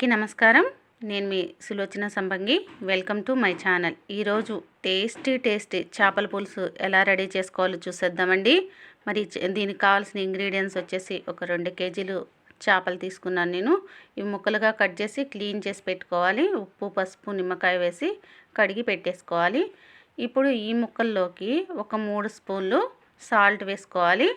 అందరికీ నమస్కారం. నేను మీ Sulochana Sambangi. Welcome to my channel. ఈరోజు టేస్టీ చేపల పులుసు ఎలా రెడీ చేసుకోవాలో చూసేద్దామండి. మరి దీనికి కావాల్సిన ఇంగ్రీడియంట్స్ వచ్చేసి ఒక 2 కేజీలు చేపలు తీసుకున్నాను నేను. ఇవి ముక్కలుగా కట్ చేసి క్లీన్ చేసి పెట్టుకోవాలి. ఉప్పు, పసుపు, నిమ్మకాయ వేసి కడిగి పెట్టేసుకోవాలి. ఇప్పుడు ఈ ముక్కల్లోకి ఒక 3 స్పూన్లు సాల్ట్ వేసుకోవాలి.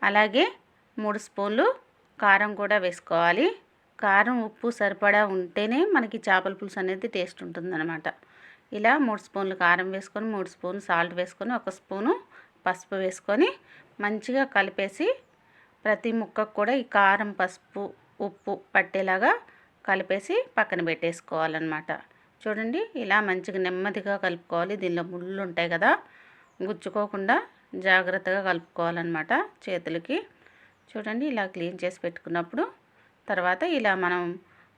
అలాగే 3 స్పూన్లు కారం కూడా వేసుకోవాలి. కారం, ఉప్పు సరిపడా ఉంటేనే మనకి చేపల పులుసు అనేది టేస్ట్ ఉంటుందన్నమాట. ఇలా 3 స్పూన్లు కారం వేసుకొని, 3 స్పూన్లు సాల్ట్ వేసుకొని, 1 స్పూను పసుపు వేసుకొని మంచిగా కలిపేసి ప్రతి ముక్కకు కూడా ఈ కారం, పసుపు, ఉప్పు పట్టేలాగా కలిపేసి పక్కన పెట్టేసుకోవాలన్నమాట. చూడండి, ఇలా మంచిగా నెమ్మదిగా కలుపుకోవాలి. దీనిలో ముళ్ళు ఉంటాయి కదా, గుచ్చుకోకుండా జాగ్రత్తగా కలుపుకోవాలన్నమాట చేతులకి. చూడండి, ఇలా క్లీన్ చేసి పెట్టుకున్నప్పుడు తర్వాత ఇలా మనం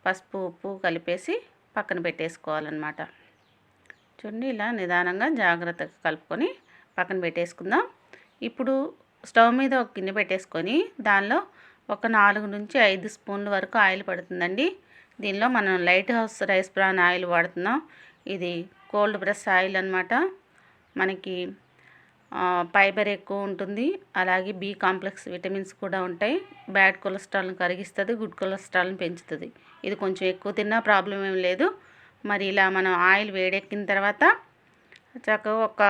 పసుపు, ఉప్పు కలిపేసి పక్కన పెట్టేసుకోవాలన్నమాట. చూడండి, ఇలా నిదానంగా జాగ్రత్తగా కలుపుకొని పక్కన పెట్టేసుకుందాం. ఇప్పుడు స్టవ్ మీద ఒక గిన్నె పెట్టేసుకొని దానిలో ఒక 4 నుంచి 5 స్పూన్ల వరకు ఆయిల్ పడుతుందండి. దీనిలో మనం light house rice bran oil వాడుతున్నాం. ఇది కోల్డ్ ప్రెస్ ఆయిల్ అన్నమాట. మనకి ఫైబర్ ఎక్కువ ఉంటుంది. అలాగే బి కాంప్లెక్స్ విటమిన్స్ కూడా ఉంటాయి. బ్యాడ్ కొలెస్ట్రాల్ని కరిగిస్తుంది, గుడ్ కొలెస్ట్రాల్ని పెంచుతుంది. ఇది కొంచెం ఎక్కువ తిన్నా ప్రాబ్లం ఏం లేదు. మరి ఇలా మనం ఆయిల్ వేడెక్కిన తర్వాత చక్కగా ఒక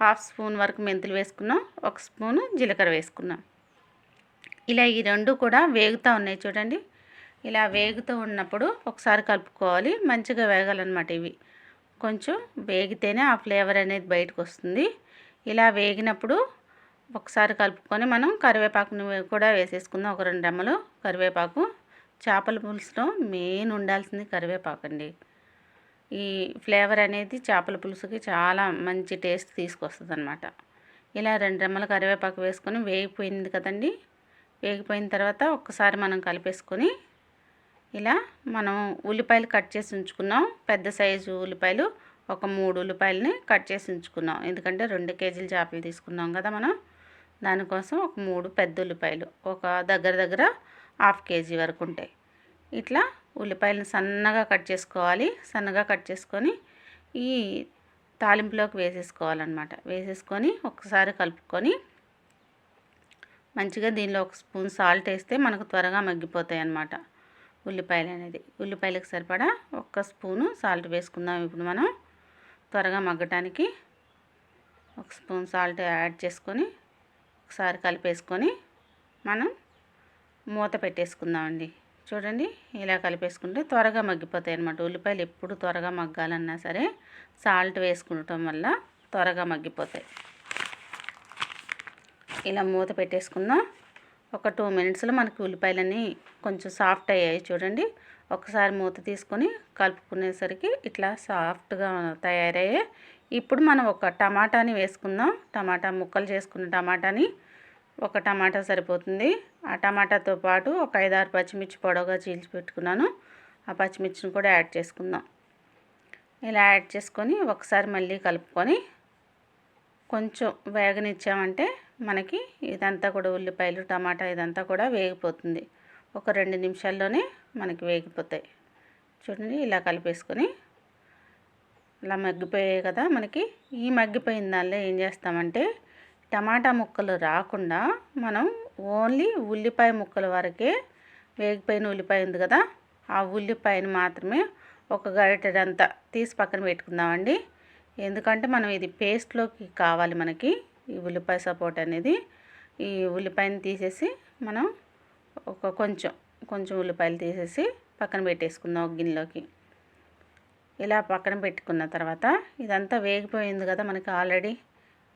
1/2 స్పూన్ వరకు మెంతులు వేసుకున్నాం, 1 స్పూను జీలకర్ర వేసుకున్నాం. ఇలా ఈ 2 కూడా వేగుతూ ఉన్నాయి. చూడండి, ఇలా వేగుతూ ఉన్నప్పుడు ఒకసారి కలుపుకోవాలి. మంచిగా వేగాలన్నమాట. ఇవి కొంచెం వేగితేనే ఆ ఫ్లేవర్ అనేది బయటకు వస్తుంది. ఇలా వేగినప్పుడు ఒకసారి కలుపుకొని మనం కరివేపాకుని కూడా వేసేసుకుందాం. ఒక 2 రెమ్మలు కరివేపాకు. చేపల పులుసులో మెయిన్ ఉండాల్సింది కరివేపాకు అండి. ఈ ఫ్లేవర్ అనేది చేపల పులుసుకి చాలా మంచి టేస్ట్ తీసుకొస్తుంది అనమాట. ఇలా 2 రెమ్మల కరివేపాకు వేసుకొని వేగిపోయింది కదండి. వేగిపోయిన తర్వాత ఒక్కసారి మనం కలిపేసుకొని ఇలా మనం ఉల్లిపాయలు కట్ చేసి ఉంచుకున్నాం. పెద్ద సైజు ఉల్లిపాయలు ఒక 3 ఉల్లిపాయలని కట్ చేసి ఉంచుకున్నాం. ఎందుకంటే 2 కేజీల చేపలు తీసుకున్నాం కదా మనం. దానికోసం ఒక 3 పెద్ద ఉల్లిపాయలు, ఒక దగ్గర 1/2 కేజీ వరకు ఉంటాయి. ఇట్లా ఉల్లిపాయలను సన్నగా కట్ చేసుకోవాలి. సన్నగా కట్ చేసుకొని ఈ తాలింపులోకి వేసేసుకోవాలన్నమాట. వేసేసుకొని ఒకసారి కలుపుకొని మంచిగా దీనిలో 1 స్పూన్ సాల్ట్ వేస్తే మనకు త్వరగా మగ్గిపోతాయి అన్నమాట ఉల్లిపాయలు అనేది. ఉల్లిపాయలకు సరిపడా 1 స్పూను సాల్ట్ వేసుకుందాం. ఇప్పుడు మనం త్వరగా మగ్గటానికి 1 స్పూన్ సాల్ట్ యాడ్ చేసుకొని ఒకసారి కలిపేసుకొని మనం మూత పెట్టేసుకుందామండి. చూడండి, ఇలా కలిపేసుకుంటే త్వరగా మగ్గిపోతాయి అన్నమాట. ఉల్లిపాయలు ఎప్పుడు త్వరగా మగ్గాలన్నా సరే సాల్ట్ వేసుకుంటాం వల్ల త్వరగా మగ్గిపోతాయి. ఇలా మూత పెట్టేసుకుందాం. ఒక 2 మినిట్స్లో మనకి ఉల్లిపాయలన్నీ కొంచెం సాఫ్ట్ అయ్యాయి. చూడండి, ఒకసారి మూత తీసుకొని కలుపుకునేసరికి ఇట్లా సాఫ్ట్గా తయారయ్యాయి. ఇప్పుడు మనం ఒక టమాటాని వేసుకుందాం. టమాటా ముక్కలు చేసుకున్న టమాటాని, ఒక టమాటా సరిపోతుంది. ఆ టమాటాతో పాటు ఒక 5-6 పచ్చిమిర్చి పొడవుగా చీల్చి పెట్టుకున్నాను. ఆ పచ్చిమిర్చిని కూడా యాడ్ చేసుకుందాం. ఇలా యాడ్ చేసుకొని ఒకసారి మళ్ళీ కలుపుకొని కొంచెం వేగనిచ్చామంటే మనకి ఇదంతా కూడా ఉల్లిపాయలు, టమాటా ఇదంతా కూడా వేగిపోతుంది. ఒక 2 నిమిషాల్లోనే మనకి వేగిపోతాయి. చూడండి, ఇలా కలిపేసుకొని ఇలా మగ్గిపోయాయి కదా మనకి. ఈ మగ్గిపోయిన దానిలో ఏం చేస్తామంటే టమాటా ముక్కలు రాకుండా మనం ఓన్లీ ఉల్లిపాయ ముక్కల వరకే, వేగిపోయిన ఉల్లిపాయ ఉంది కదా, ఆ ఉల్లిపాయని మాత్రమే ఒక గరిటెడంతా తీసి పక్కన పెట్టుకుందామండి. ఎందుకంటే మనం ఇది పేస్ట్లోకి కావాలి మనకి ఈ ఉల్లిపాయ సపోర్ట్ అనేది. ఈ ఉల్లిపాయని తీసేసి మనం ఒక కొంచెం ఉల్లిపాయలు తీసేసి పక్కన పెట్టేసుకుందాం ఒక గిన్నెలోకి. ఇలా పక్కన పెట్టుకున్న తర్వాత ఇదంతా వేగిపోయింది కదా మనకి ఆల్రెడీ.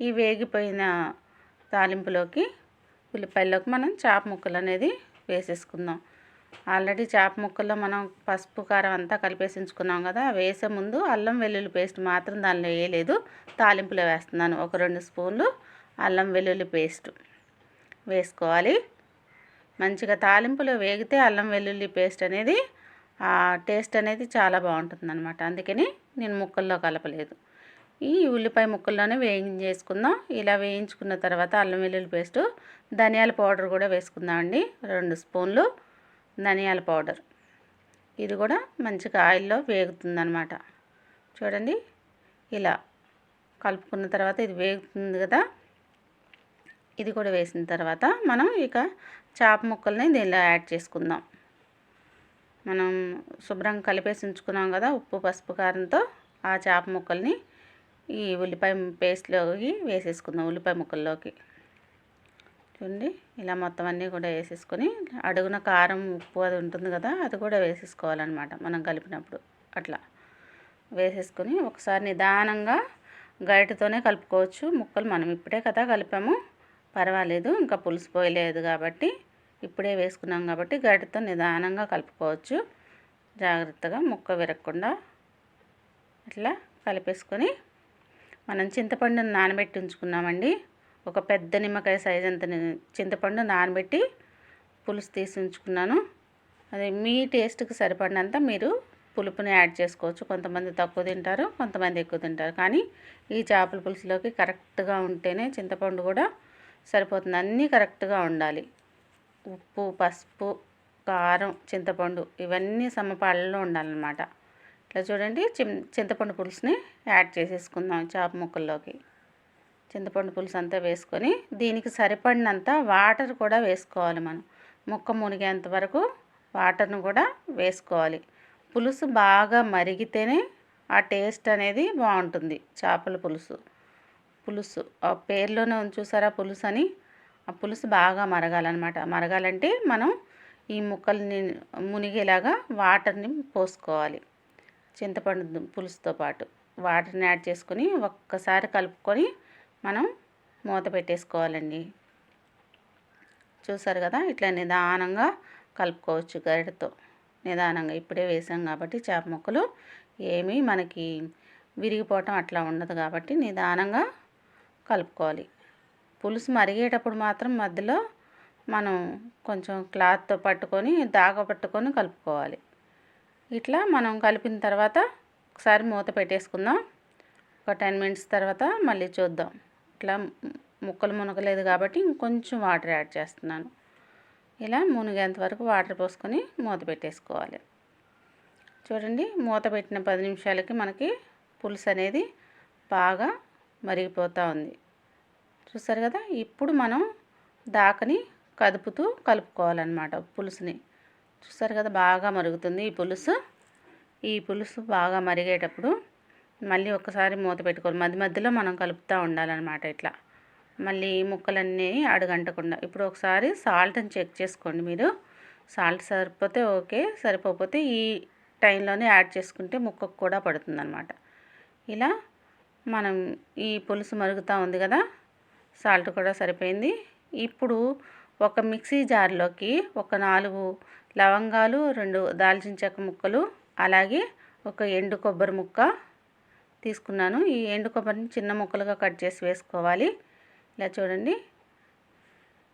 ఈ వేగిపోయిన తాలింపులోకి ఉల్లిపాయల్లోకి మనం చేప ముక్కలు అనేది వేసేసుకుందాం. ఆల్రెడీ చేప ముక్కల్లో మనం పసుపు, కారం అంతా కలిపేసి ఉంచుకున్నాం కదా. వేసే ముందు అల్లం వెల్లుల్లి పేస్ట్ మాత్రం దానిలో వేయలేదు, తాలింపులో వేస్తున్నాను. ఒక 2 స్పూన్లు అల్లం వెల్లుల్లి పేస్ట్ వేసుకోవాలి. మంచిగా తాలింపులో వేగితే అల్లం వెల్లుల్లి పేస్ట్ అనేది ఆ టేస్ట్ అనేది చాలా బాగుంటుందన్నమాట. అందుకని నేను ముక్కల్లో కలపలేదు. ఈ ఉల్లిపాయ ముక్కల్లోనే వేయించేసుకుందాం. ఇలా వేయించుకున్న తర్వాత అల్లం వెల్లుల్లి పేస్టు, ధనియాల పౌడర్ కూడా వేసుకుందామండి. 2 స్పూన్లు ధనియాల పౌడర్. ఇది కూడా మంచిగా ఆయిల్లో వేగుతుందన్నమాట. చూడండి, ఇలా కలుపుకున్న తర్వాత ఇది వేగుతుంది కదా. ఇది కూడా వేసిన తర్వాత మనం ఇక చేప ముక్కల్ని దీనిలో యాడ్ చేసుకుందాం. మనం శుభ్రంగా కలిపేసి ఉంచుకున్నాం కదా ఉప్పు పసుపు కారంతో. ఆ చేప ముక్కల్ని ఈ ఉల్లిపాయ పేస్ట్లోకి వేసేసుకుందాం. ఉల్లిపాయ ముక్కల్లోకి చూడండి, ఇలా మొత్తం అన్నీ కూడా వేసేసుకొని అడుగున కారం ఉప్పు అది ఉంటుంది కదా, అది కూడా వేసేసుకోవాలన్నమాట. మనం కలిపినప్పుడు అట్లా వేసేసుకొని ఒకసారి నిదానంగా గరిటెతోనే కలుపుకోవచ్చు. ముక్కలు మనం ఇప్పుడే కదా కలిపాము, పర్వాలేదు, ఇంకా పులుసు పోయలేదు కాబట్టి ఇప్పుడే వేసుకున్నాం కాబట్టి గరిటెతో నిదానంగా కలుపుకోవచ్చు. జాగ్రత్తగా ముక్క విరగకుండా ఇట్లా కలిపేసుకొని మనం చింతపండుని నానబెట్టి ఉంచుకున్నామండి. ఒక పెద్ద నిమ్మకాయ సైజ్ అంత చింతపండు నానబెట్టి పులుసు తీసి ఉంచుకున్నాను. అది మీ టేస్ట్కి సరిపడినంత మీరు పులుపుని యాడ్ చేసుకోవచ్చు. కొంతమంది తక్కువ తింటారు, కొంతమంది ఎక్కువ తింటారు. కానీ ఈ చేపల పులుసులోకి కరెక్ట్గా ఉంటేనే చింతపండు కూడా సరిపోతుంది. అన్నీ కరెక్ట్గా ఉండాలి. ఉప్పు పసుపు కారం చింతపండు ఇవన్నీ సమపాళ్ళలో ఉండాలన్నమాట. ఇట్లా చూడండి, చింతపండు పులుసుని యాడ్ చేసేసుకుందాం చేప ముక్కల్లోకి. చింతపండు పులుసు అంతా వేసుకొని దీనికి సరిపడినంత వాటర్ కూడా వేసుకోవాలి. మనం ముక్క మునిగేంత వరకు వాటర్ను కూడా వేసుకోవాలి. పులుసు బాగా మరిగితేనే ఆ టేస్ట్ అనేది బాగుంటుంది. చేపల పులుసు ఆ పేరులోనే చూసారా పులుసు అని. ఆ పులుసు బాగా మరగాలన్నమాట. మరగాలంటే మనం ఈ ముక్కల్ని మునిగేలాగా వాటర్ని పోసుకోవాలి. చింతపండు పులుసుతో పాటు వాటర్ని యాడ్ చేసుకొని ఒక్కసారి కలుపుకొని మనం మూత పెట్టేసుకోవాలండి. చూసారు కదా, ఇట్లా నిదానంగా కలుపుకోవచ్చు గరిటెతో. నిదానంగా ఇప్పుడే వేసాం కాబట్టి చేప ముక్కలు ఏమీ మనకి విరిగిపోవటం అట్లా ఉండదు కాబట్టి నిదానంగా కలుపుకోవాలి. పులుసు మరిగేటప్పుడు మాత్రం మధ్యలో మనం కొంచెం క్లాత్తో పట్టుకొని పట్టుకొని కలుపుకోవాలి. ఇట్లా మనం కలిపిన తర్వాత ఒకసారి మూత పెట్టేసుకుందాం. ఒక 10 మినిట్స్ తర్వాత మళ్ళీ చూద్దాం. ఇట్లా ముక్కలు మునగలేదు కాబట్టి ఇంకొంచెం వాటర్ యాడ్ చేస్తున్నాను. ఇలా మునిగేంత వరకు వాటర్ పోసుకొని మూత పెట్టేసుకోవాలి. చూడండి, మూత పెట్టిన 10 నిమిషాలకి మనకి పులుసు అనేది బాగా మరిగిపోతూ ఉంది. చూసారు కదా, ఇప్పుడు మనం దాకని కలుపుకోవాలన్నమాట పులుసుని. చూసారు కదా, బాగా మరుగుతుంది ఈ పులుసు బాగా మరిగేటప్పుడు మళ్ళీ ఒకసారి మూత పెట్టుకోవాలి. మధ్యలో మనం కలుపుతూ ఉండాలన్నమాట. ఇట్లా మళ్ళీ ముక్కలన్నీ అడుగంటకుండా. ఇప్పుడు ఒకసారి సాల్ట్ని చెక్ చేసుకోండి. మీరు సాల్ట్ సరిపోతే ఓకే, సరిపోతే ఈ టైంలోనే యాడ్ చేసుకుంటే ముక్కకు కూడా పడుతుందన్నమాట. ఇలా మనం ఈ పులుసు మరుగుతూ ఉంది కదా, సాల్ట్ కూడా సరిపోయింది. ఇప్పుడు ఒక మిక్సీ జార్లోకి ఒక 4 లవంగాలు, 2 దాల్చిన చెక్క ముక్కలు, అలాగే ఒక ఎండు కొబ్బరి ముక్క తీసుకున్నాను. ఈ ఎండు కొబ్బరిని చిన్న ముక్కలుగా కట్ చేసి వేసుకోవాలి. ఇలా చూడండి,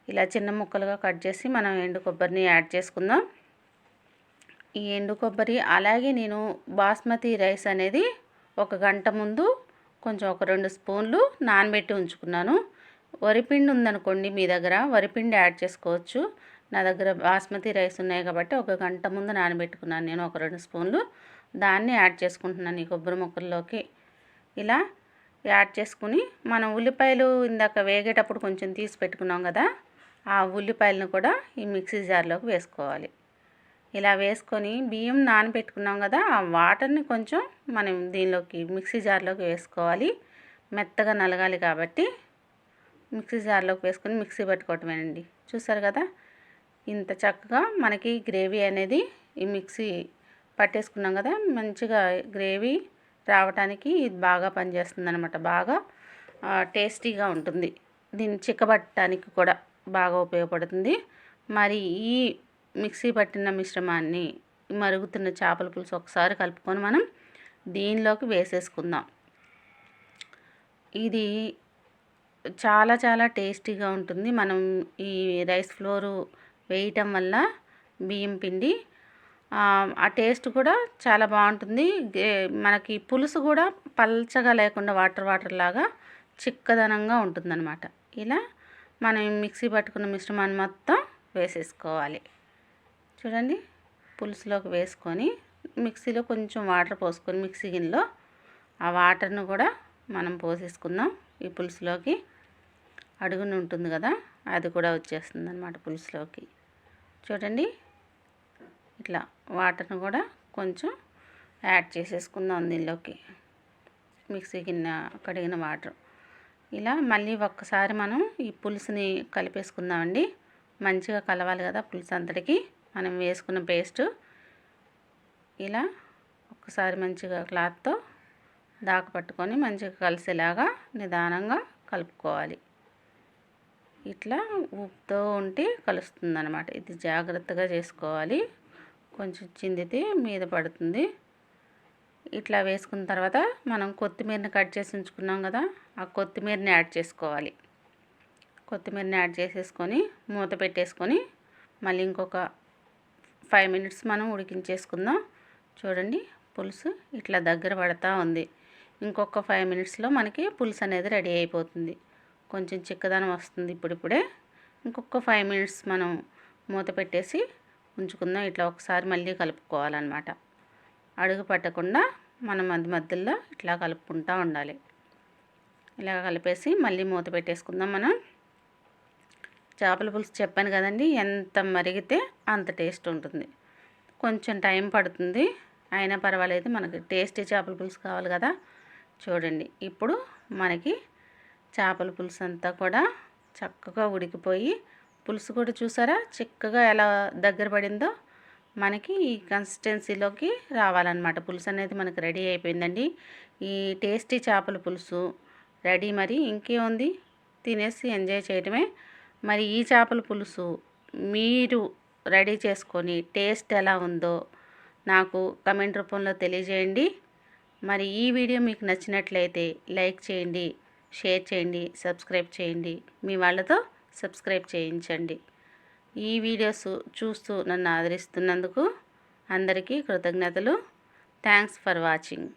ఇలా చిన్న ముక్కలుగా కట్ చేసి మనం ఎండు కొబ్బరిని యాడ్ చేసుకుందాం. ఈ ఎండు కొబ్బరి అలాగే నేను బాస్మతి రైస్ అనేది 1 గంట ముందు కొంచెం ఒక 2 స్పూన్లు నానబెట్టి ఉంచుకున్నాను. వరిపిండి ఉందనుకోండి మీ దగ్గర, వరిపిండి యాడ్ చేసుకోవచ్చు. నా దగ్గర బాస్మతి రైస్ ఉన్నాయి కాబట్టి 1 గంట ముందు నానబెట్టుకున్నాను నేను ఒక 2 స్పూన్లు. దాన్ని యాడ్ చేసుకుంటున్నాను ఈ కొబ్బరి ముక్కల్లోకి. ఇలా యాడ్ చేసుకుని మనం ఉల్లిపాయలు ఇందాక వేగేటప్పుడు కొంచెం తీసి పెట్టుకున్నాం కదా, ఆ ఉల్లిపాయలను కూడా ఈ మిక్సీ జార్లోకి వేసుకోవాలి. ఇలా వేసుకొని బియ్యం నానబెట్టుకున్నాం కదా, ఆ వాటర్ని కొంచెం మనం దీనిలోకి మిక్సీ జార్లోకి వేసుకోవాలి. మెత్తగా నలగాలి కాబట్టి మిక్సీ జార్లోకి వేసుకొని మిక్సీ పట్టుకోవటమేనండి. చూసారు కదా, ఇంత చక్కగా మనకి గ్రేవీ అనేది ఈ మిక్సీ పట్టేసుకున్నాం కదా, మంచిగా గ్రేవీ రావడానికి ఇది బాగా పనిచేస్తుంది అనమాట. బాగా టేస్టీగా ఉంటుంది. దీన్ని చిక్కబట్టడానికి కూడా బాగా ఉపయోగపడుతుంది. మరి ఈ మిక్సీ పట్టిన మిశ్రమాన్ని మరుగుతున్న చేపల పులుసు ఒకసారి కలుపుకొని మనం దీనిలోకి వేసేసుకుందాం. ఇది చాలా చాలా టేస్టీగా ఉంటుంది. మనం ఈ రైస్ ఫ్లోరు వేయటం వల్ల బియ్యం పిండి ఆ టేస్ట్ కూడా చాలా బాగుంటుంది. మనకి పులుసు కూడా పల్చగా లేకుండా వాటర్ లాగా చిక్కదనంగా ఉంటుందన్నమాట. ఇలా మనం మిక్సీ పట్టుకున్న మిశ్రమాన్ని మొత్తం వేసేసుకోవాలి. చూడండి, పులుసులోకి వేసుకొని మిక్సీలో కొంచెం వాటర్ పోసుకొని మిక్సీ గిన్నెలో ఆ వాటర్ను కూడా మనం పోసేసుకుందాం. ఈ పులుసులోకి అడుగున ఉంటుంది కదా, అది కూడా వచ్చేస్తుంది అన్నమాట పులుసులోకి. చూడండి, ఇట్లా వాటర్ను కూడా కొంచెం యాడ్ చేసేసుకుందాం దీనిలోకి. మిక్సీ గిన్నె కడిగిన వాటర్ ఇలా మళ్ళీ ఒక్కసారి మనం ఈ పులుసుని కలిపేసుకుందామండి. మంచిగా కలవాలి కదా పులుసు అంతటికి మనం వేసుకున్న పేస్ట్. ఇలా ఒక్కసారి మంచిగా క్లాత్తో దాక పట్టుకొని మంచిగా కలిసేలాగా నిదానంగా కలుపుకోవాలి. ఇట్లా ఉప్పుతో ఉంటే కలుస్తుంది అన్నమాట. ఇది జాగ్రత్తగా చేసుకోవాలి, కొంచెం చిందితే మీద పడుతుంది. ఇట్లా వేసుకున్న తర్వాత మనం కొత్తిమీరని కట్ చేసి ఉంచుకున్నాం కదా, ఆ కొత్తిమీరని యాడ్ చేసుకోవాలి. కొత్తిమీరని యాడ్ చేసేసుకొని మూత పెట్టేసుకొని మళ్ళీ ఇంకొక 5 మినిట్స్ మనం ఉడికించేసుకుందాం. చూడండి, పులుసు ఇట్లా దగ్గర పడతా ఉంది. ఇంకొక 5 మినిట్స్లో మనకి పులుసు అనేది రెడీ అయిపోతుంది. కొంచెం చిక్కదనం వస్తుంది ఇప్పుడిప్పుడే. ఇంకొక 5 మినిట్స్ మనం మూత పెట్టేసి ఉంచుకుందాం. ఇట్లా ఒకసారి మళ్ళీ కలుపుకోవాలన్నమాట. అడుగు పట్టకుండా మనం మధ్యలో ఇట్లా కలుపుకుంటూ ఉండాలి. ఇలా కలిపేసి మళ్ళీ మూత పెట్టేసుకుందాం. మనం చేపల పులుసు చెప్పాను కదండి, ఎంత మరిగితే అంత టేస్ట్ ఉంటుంది. కొంచెం టైం పడుతుంది, అయినా పర్వాలేదు, మనకి టేస్టీ చేపల పులుసు కావాలి కదా. చూడండి, ఇప్పుడు మనకి చేపల పులుసు అంతా కూడా చక్కగా ఉడికిపోయి పులుసు కూడా చూసారా చిక్కగా ఎలా దగ్గర పడిందో. మనకి ఈ కన్సిస్టెన్సీలోకి రావాలన్నమాట. పులుసు అనేది మనకు రెడీ అయిపోయిందండి. ఈ టేస్టీ చేపల పులుసు రెడీ. మరి ఇంకేముంది, తినేసి ఎంజాయ్ చేయడమే. మరి ఈ చేపల పులుసు మీరు రెడీ చేసుకొని టేస్ట్ ఎలా ఉందో నాకు కమెంట్ రూపంలో తెలియజేయండి. మరి ఈ వీడియో మీకు నచ్చినట్లయితే లైక్ చేయండి, షేర్ చేయండి, సబ్స్క్రైబ్ చేయండి. మీ వాళ్ళతో సబ్స్క్రైబ్ చేయించండి. ఈ వీడియోస్ చూస్తూ నన్ను ఆదరిస్తున్నందుకు అందరికీ కృతజ్ఞతలు. Thanks for watching.